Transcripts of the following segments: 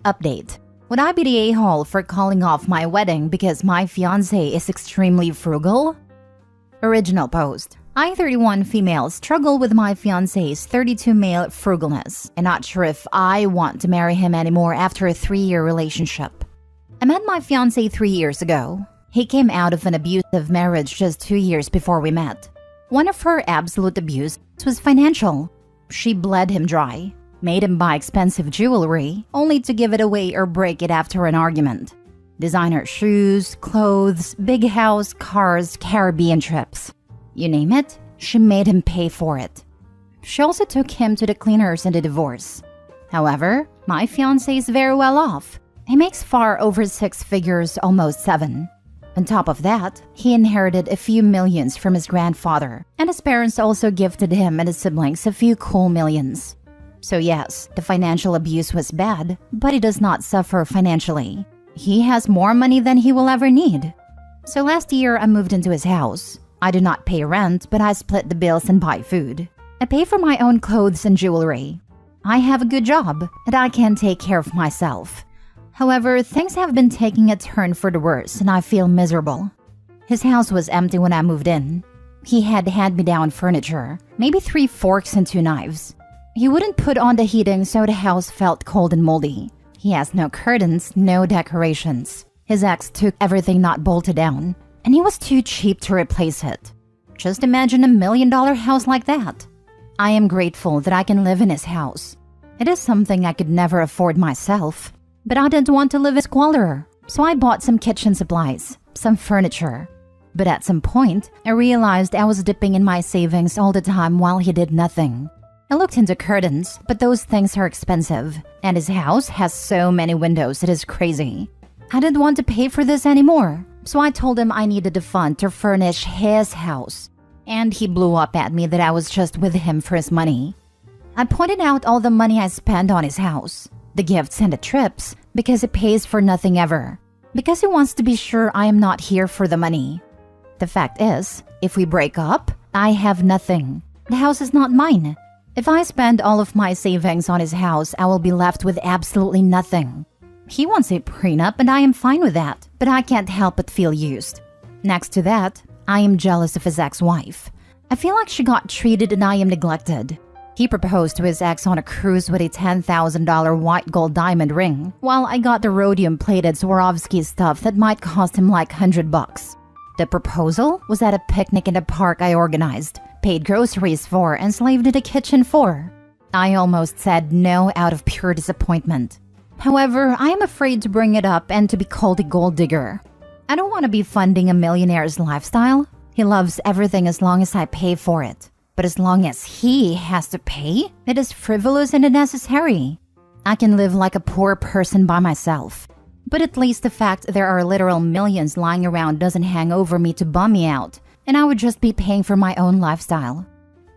Update. Would I be the a-hole for calling off my wedding because my fiancé is extremely frugal? Original post. I, 31 female, struggle with my fiancé's 32 male frugalness and not sure if I want to marry him anymore after a 3-year relationship. I met my fiancé 3 years ago. He came out of an abusive marriage just 2 years before we met. One of her absolute abuse was financial. She bled him dry, made him buy expensive jewelry, only to give it away or break it after an argument. Designer shoes, clothes, big house, cars, Caribbean trips. You name it, she made him pay for it. She also took him to the cleaners in the divorce. However, my fiancé is very well off. He makes far over 6 figures, almost 7. On top of that, he inherited a few millions from his grandfather, and his parents also gifted him and his siblings a few cool millions. So yes, the financial abuse was bad, but he does not suffer financially. He has more money than he will ever need. So last year, I moved into his house. I do not pay rent, but I split the bills and buy food. I pay for my own clothes and jewelry. I have a good job, and I can take care of myself. However, things have been taking a turn for the worse, and I feel miserable. His house was empty when I moved in. He had hand-me-down furniture, maybe 3 forks and 2 knives. He wouldn't put on the heating, so the house felt cold and moldy. He has no curtains, no decorations. His ex took everything not bolted down, and he was too cheap to replace it. Just imagine $1 million house like that. I am grateful that I can live in his house. It is something I could never afford myself, but I didn't want to live in squalor, so I bought some kitchen supplies, some furniture. But at some point, I realized I was dipping in my savings all the time while he did nothing. I looked into curtains, but those things are expensive, and his house has so many windows it is crazy. I didn't want to pay for this anymore, so I told him I needed a fund to furnish his house. And he blew up at me that I was just with him for his money. I pointed out all the money I spent on his house, the gifts and the trips, because it pays for nothing ever. Because he wants to be sure I am not here for the money. The fact is, if we break up, I have nothing. The house is not mine. If I spend all of my savings on his house, I will be left with absolutely nothing. He wants a prenup and I am fine with that, but I can't help but feel used. Next to that, I am jealous of his ex-wife. I feel like she got treated and I am neglected. He proposed to his ex on a cruise with a $10,000 white gold diamond ring, while I got the rhodium-plated Swarovski stuff that might cost him like $100. The proposal was at a picnic in a park I organized, paid groceries for, and slaved in the kitchen for. I almost said no out of pure disappointment. However, I am afraid to bring it up and to be called a gold digger. I don't want to be funding a millionaire's lifestyle. He loves everything as long as I pay for it. But as long as he has to pay, it is frivolous and unnecessary. I can live like a poor person by myself. But at least the fact there are literal millions lying around doesn't hang over me to bum me out, and I would just be paying for my own lifestyle.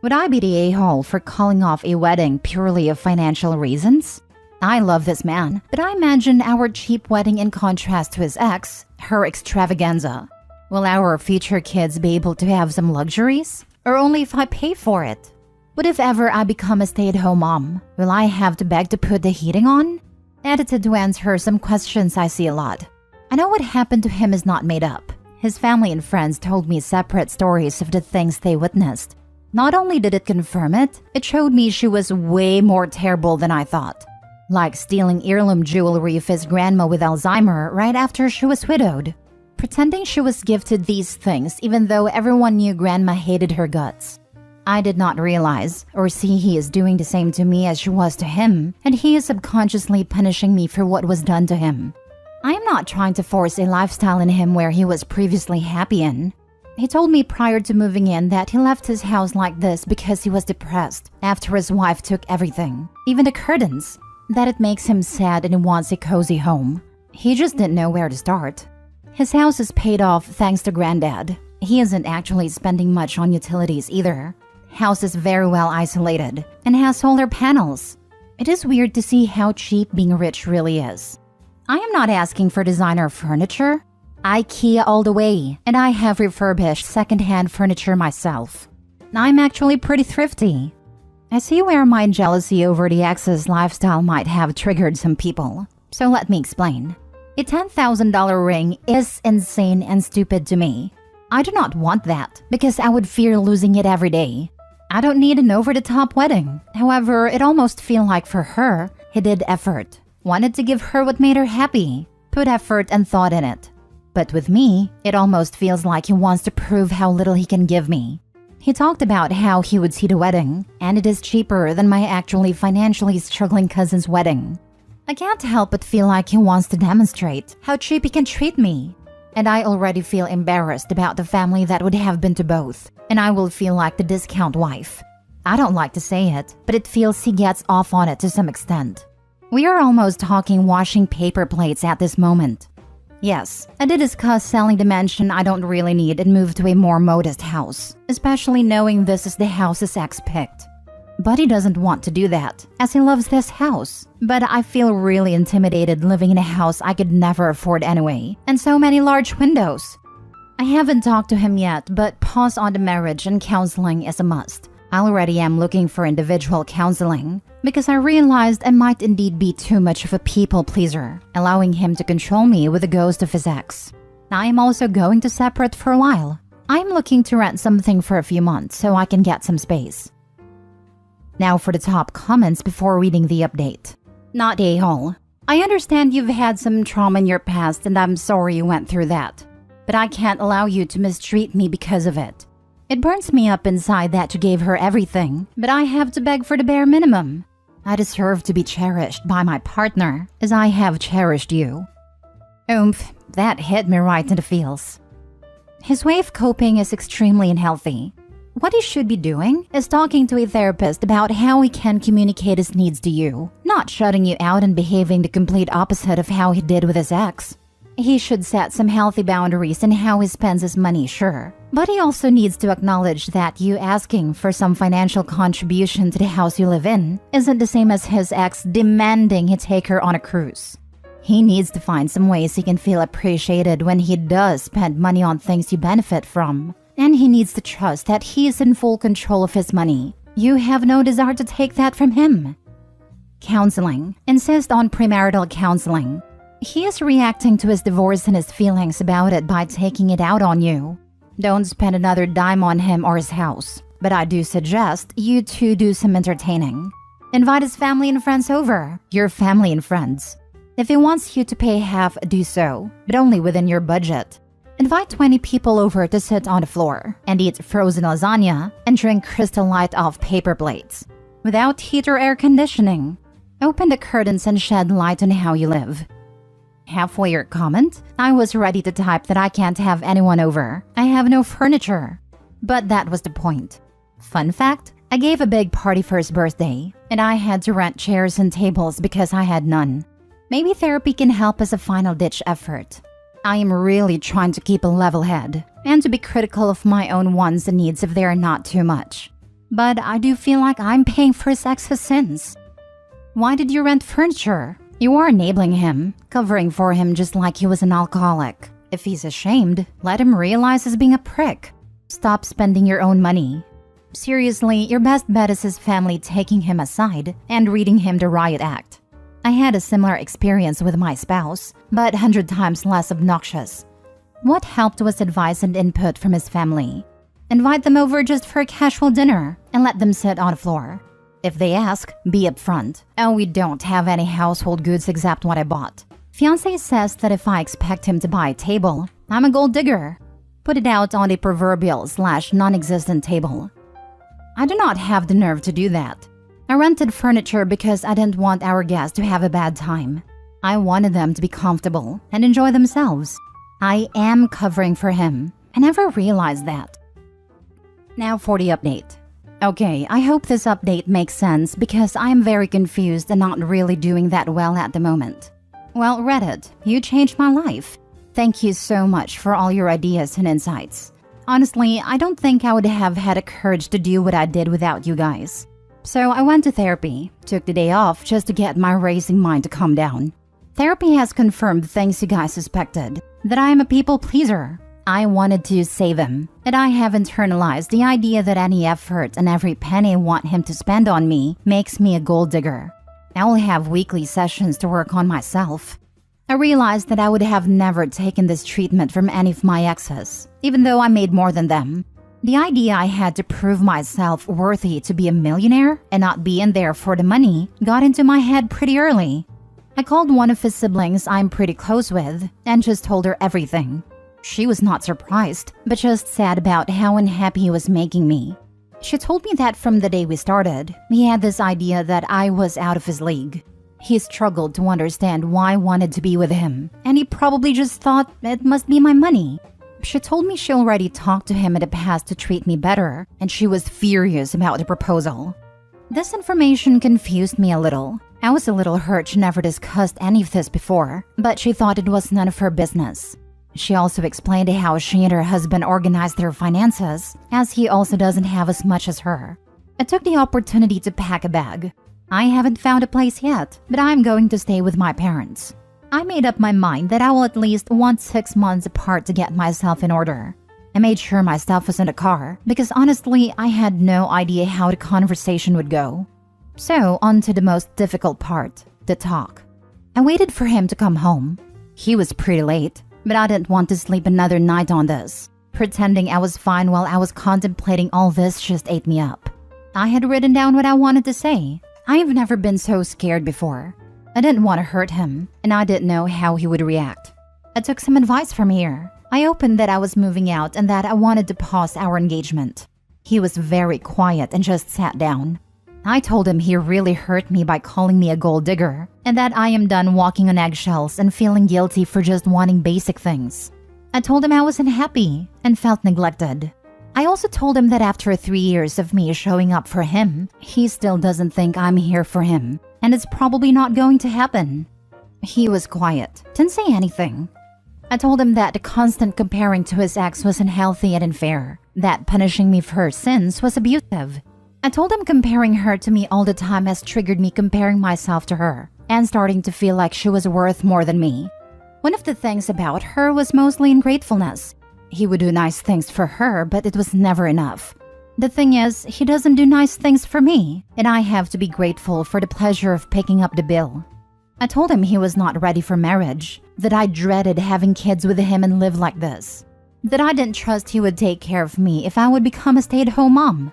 Would I be the a-hole for calling off a wedding purely of financial reasons? I love this man, but I imagine our cheap wedding in contrast to his ex, her extravaganza. Will our future kids be able to have some luxuries? Or only if I pay for it? What if ever I become a stay-at-home mom? Will I have to beg to put the heating on? Edited to answer some questions I see a lot. I know what happened to him is not made up. His family and friends told me separate stories of the things they witnessed. Not only did it confirm it, it showed me she was way more terrible than I thought. Like stealing heirloom jewelry of his grandma with Alzheimer right after she was widowed. Pretending she was gifted these things even though everyone knew grandma hated her guts. I did not realize or see he is doing the same to me as she was to him, and he is subconsciously punishing me for what was done to him. I am not trying to force a lifestyle in him where he was previously happy in. He told me prior to moving in that he left his house like this because he was depressed after his wife took everything, even the curtains, that it makes him sad and he wants a cozy home. He just didn't know where to start. His house is paid off thanks to Granddad. He isn't actually spending much on utilities either. House is very well isolated and has solar panels. It is weird to see how cheap being rich really is. I am not asking for designer furniture. IKEA all the way, and I have refurbished secondhand furniture myself. I'm actually pretty thrifty. I see where my jealousy over the ex's lifestyle might have triggered some people. So let me explain. A $10,000 ring is insane and stupid to me. I do not want that because I would fear losing it every day. I don't need an over-the-top wedding. However, it almost feels like for her, he did effort. Wanted to give her what made her happy. Put effort and thought in it. But with me, it almost feels like he wants to prove how little he can give me. He talked about how he would see the wedding, and it is cheaper than my actually financially struggling cousin's wedding. I can't help but feel like he wants to demonstrate how cheap he can treat me. And I already feel embarrassed about the family that would have been to both, and I will feel like the discount wife. I don't like to say it, but it feels he gets off on it to some extent. We are almost talking washing paper plates at this moment. Yes, I did discuss selling the mansion I don't really need and move to a more modest house, especially knowing this is the house his ex picked. But he doesn't want to do that, as he loves this house. But I feel really intimidated living in a house I could never afford anyway, and so many large windows. I haven't talked to him yet, but pause on the marriage and counseling is a must. I already am looking for individual counseling, because I realized I might indeed be too much of a people pleaser, allowing him to control me with the ghost of his ex. I am also going to separate for a while. I'm looking to rent something for a few months so I can get some space. Now for the top comments before reading the update. Not a-hole. I understand you've had some trauma in your past and I'm sorry you went through that. But I can't allow you to mistreat me because of it. It burns me up inside that you gave her everything, but I have to beg for the bare minimum. I deserve to be cherished by my partner, as I have cherished you. Oomph, that hit me right in the feels. His way of coping is extremely unhealthy. What he should be doing is talking to a therapist about how he can communicate his needs to you, not shutting you out and behaving the complete opposite of how he did with his ex. He should set some healthy boundaries in how he spends his money, sure. But he also needs to acknowledge that you asking for some financial contribution to the house you live in isn't the same as his ex demanding he take her on a cruise. He needs to find some ways he can feel appreciated when he does spend money on things you benefit from. And he needs to trust that he is in full control of his money. You have no desire to take that from him. Counseling. Insist on premarital counseling. He is reacting to his divorce and his feelings about it by taking it out on you. Don't spend another dime on him or his house, but I do suggest you two do some entertaining. Invite his family and friends over, your family and friends. If he wants you to pay half, do so, but only within your budget. Invite 20 people over to sit on the floor and eat frozen lasagna and drink Crystal Light off paper plates. Without heat or air conditioning. Open the curtains and shed light on how you live. Halfway your comment, I was ready to type that I can't have anyone over. I have no furniture. But that was the point. Fun fact, I gave a big party for his birthday, and I had to rent chairs and tables because I had none. Maybe therapy can help as a final-ditch effort. I am really trying to keep a level head, and to be critical of my own wants and needs if they are not too much. But I do feel like I'm paying for his ex's sins. Why did you rent furniture? You are enabling him, covering for him just like he was an alcoholic. If he's ashamed, let him realize he's being a prick. Stop spending your own money. Seriously, your best bet is his family taking him aside and reading him the riot act. I had a similar experience with my spouse, but 100 times less obnoxious. What helped was advice and input from his family. Invite them over just for a casual dinner and let them sit on the floor. If they ask, be upfront. Oh, we don't have any household goods except what I bought. Fiancé says that if I expect him to buy a table, I'm a gold digger. Put it out on a proverbial/non-existent table. I do not have the nerve to do that. I rented furniture because I didn't want our guests to have a bad time. I wanted them to be comfortable and enjoy themselves. I am covering for him. I never realized that. Now for the update. Okay, I hope this update makes sense because I am very confused and not really doing that well at the moment. Well, Reddit, you changed my life. Thank you so much for all your ideas and insights. Honestly, I don't think I would have had the courage to do what I did without you guys. So I went to therapy, took the day off just to get my racing mind to calm down. Therapy has confirmed things you guys suspected, that I am a people pleaser. I wanted to save him, and I have internalized the idea that any effort and every penny I want him to spend on me makes me a gold digger. I will have weekly sessions to work on myself. I realized that I would have never taken this treatment from any of my exes, even though I made more than them. The idea I had to prove myself worthy to be a millionaire and not be in there for the money got into my head pretty early. I called one of his siblings I'm pretty close with and just told her everything. She was not surprised, but just sad about how unhappy he was making me. She told me that from the day we started, he had this idea that I was out of his league. He struggled to understand why I wanted to be with him, and he probably just thought it must be my money. She told me she already talked to him in the past to treat me better, and she was furious about the proposal. This information confused me a little. I was a little hurt she never discussed any of this before, but she thought it was none of her business. She also explained how she and her husband organized their finances, as he also doesn't have as much as her. I took the opportunity to pack a bag. I haven't found a place yet, but I'm going to stay with my parents. I made up my mind that I will at least want 6 months apart to get myself in order. I made sure my stuff was in the car, because honestly, I had no idea how the conversation would go. So, on to the most difficult part, the talk. I waited for him to come home. He was pretty late, but I didn't want to sleep another night on this. Pretending I was fine while I was contemplating all this just ate me up. I had written down what I wanted to say. I have never been so scared before. I didn't want to hurt him, and I didn't know how he would react. I took some advice from here. I opened that I was moving out and that I wanted to pause our engagement. He was very quiet and just sat down. I told him he really hurt me by calling me a gold digger, and that I am done walking on eggshells and feeling guilty for just wanting basic things. I told him I was unhappy and felt neglected. I also told him that after 3 years of me showing up for him, he still doesn't think I'm here for him, and it's probably not going to happen. He was quiet, didn't say anything. I told him that the constant comparing to his ex was unhealthy and unfair, that punishing me for her sins was abusive. I told him comparing her to me all the time has triggered me comparing myself to her, and starting to feel like she was worth more than me. One of the things about her was mostly ungratefulness. He would do nice things for her, but it was never enough. The thing is, he doesn't do nice things for me, and I have to be grateful for the pleasure of picking up the bill. I told him he was not ready for marriage, that I dreaded having kids with him and live like this, that I didn't trust he would take care of me if I would become a stay-at-home mom.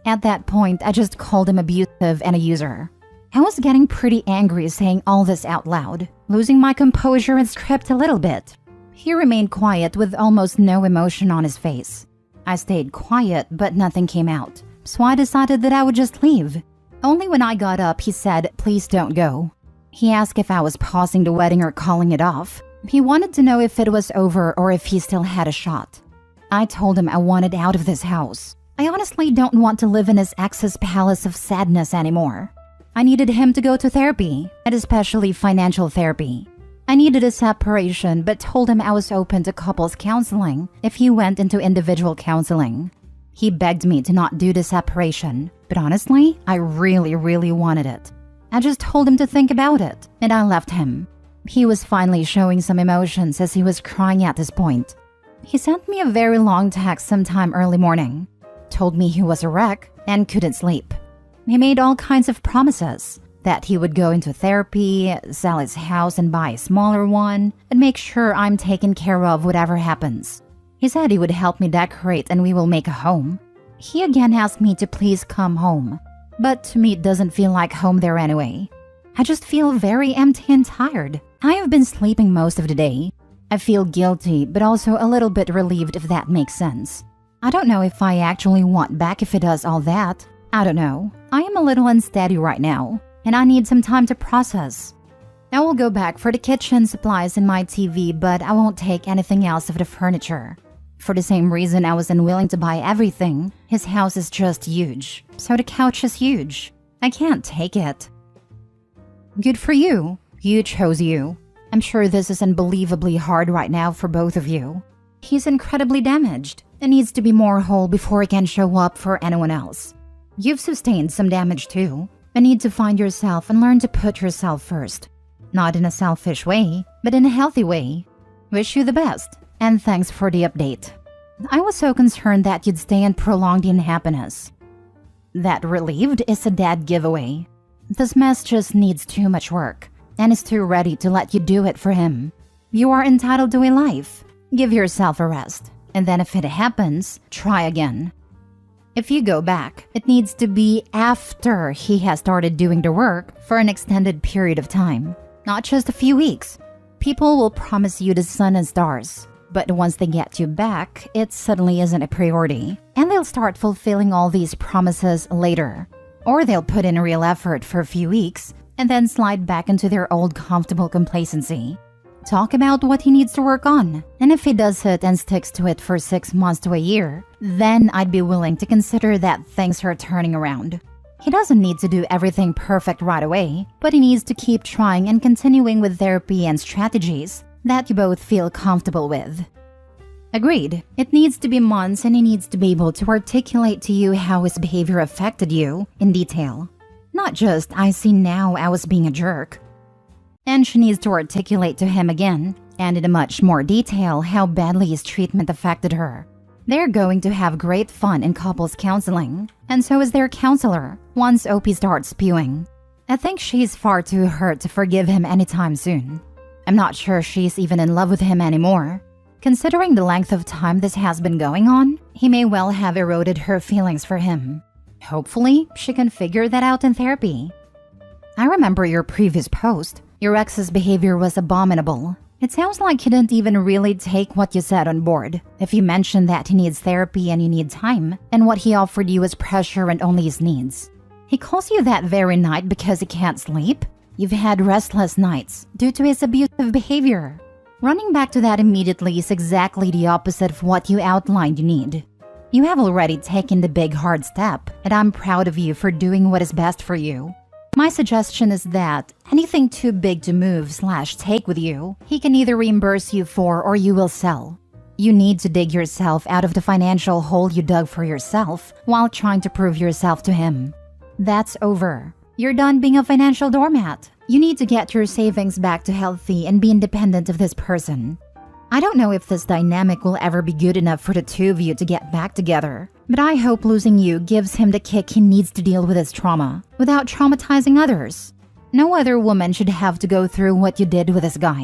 At that point, I just called him abusive and a user. I was getting pretty angry saying all this out loud, losing my composure and script a little bit. He remained quiet with almost no emotion on his face. I stayed quiet, but nothing came out, so I decided that I would just leave. Only when I got up, he said, "Please don't go." He asked if I was pausing the wedding or calling it off. He wanted to know if it was over or if he still had a shot. I told him I wanted out of this house. I honestly don't want to live in his ex's palace of sadness anymore. I needed him to go to therapy, and especially financial therapy. I needed a separation, but told him I was open to couples counseling if he went into individual counseling. He begged me to not do the separation, but honestly, I really wanted it. I just told him to think about it, and I left him. He was finally showing some emotions as he was crying at this point. He sent me a very long text sometime early morning, told me he was a wreck and couldn't sleep. He made all kinds of promises, that he would go into therapy, sell his house and buy a smaller one, and make sure I'm taken care of whatever happens. He said he would help me decorate and we will make a home. He again asked me to please come home, but to me it doesn't feel like home there anyway. I just feel very empty and tired. I have been sleeping most of the day. I feel guilty, but also a little bit relieved if that makes sense. I don't know if I actually want back if it does all that. I don't know. I am a little unsteady right now, and I need some time to process. I will go back for the kitchen supplies and my TV, but I won't take anything else of the furniture. For the same reason I was unwilling to buy everything, his house is just huge, so the couch is huge. I can't take it. Good for you. You chose you. I'm sure this is unbelievably hard right now for both of you. He's incredibly damaged and needs to be more whole before he can show up for anyone else. You've sustained some damage too. I need to find yourself and learn to put yourself first. Not in a selfish way, but in a healthy way. Wish you the best, and thanks for the update. I was so concerned that you'd stay and prolong the unhappiness. That relieved is a dead giveaway. this mess just needs too much work and is too ready to let you do it for him. You are entitled to a life. Give yourself a rest, and then if it happens, try again. If you go back, it needs to be after he has started doing the work for an extended period of time, not just a few weeks. People will promise you the sun and stars, but once they get you back, it suddenly isn't a priority, and they'll start fulfilling all these promises later. Or they'll put in real effort for a few weeks and then slide back into their old comfortable complacency. Talk about what he needs to work on, and if he does it and sticks to it for 6 months to a year, then I'd be willing to consider that things are turning around. He doesn't need to do everything perfect right away, but he needs to keep trying and continuing with therapy and strategies that you both feel comfortable with. Agreed. It needs to be months, and he needs to be able to articulate to you how his behavior affected you in detail. Not just, I see now I was being a jerk. And she needs to articulate to him again, and in a much more detail, how badly his treatment affected her. They're going to have great fun in couples counseling, and so is their counselor once OP starts spewing. I think she's far too hurt to forgive him anytime soon. I'm not sure she's even in love with him anymore. Considering the length of time this has been going on, he may well have eroded her feelings for him. Hopefully, she can figure that out in therapy. I remember your previous post. Your ex's behavior was abominable. It sounds like he didn't even really take what you said on board. If you mentioned that he needs therapy and you need time, and what he offered you is pressure and only his needs. He calls you that very night because he can't sleep? You've had restless nights due to his abusive behavior. Running back to that immediately is exactly the opposite of what you outlined you need. You have already taken the big hard step, and I'm proud of you for doing what is best for you. My suggestion is that anything too big to move/take with you, he can either reimburse you for or you will sell. You need to dig yourself out of the financial hole you dug for yourself while trying to prove yourself to him. That's over. You're done being a financial doormat. You need to get your savings back to healthy and be independent of this person. I don't know if this dynamic will ever be good enough for the two of you to get back together, but I hope losing you gives him the kick he needs to deal with his trauma without traumatizing others. No other woman should have to go through what you did with this guy.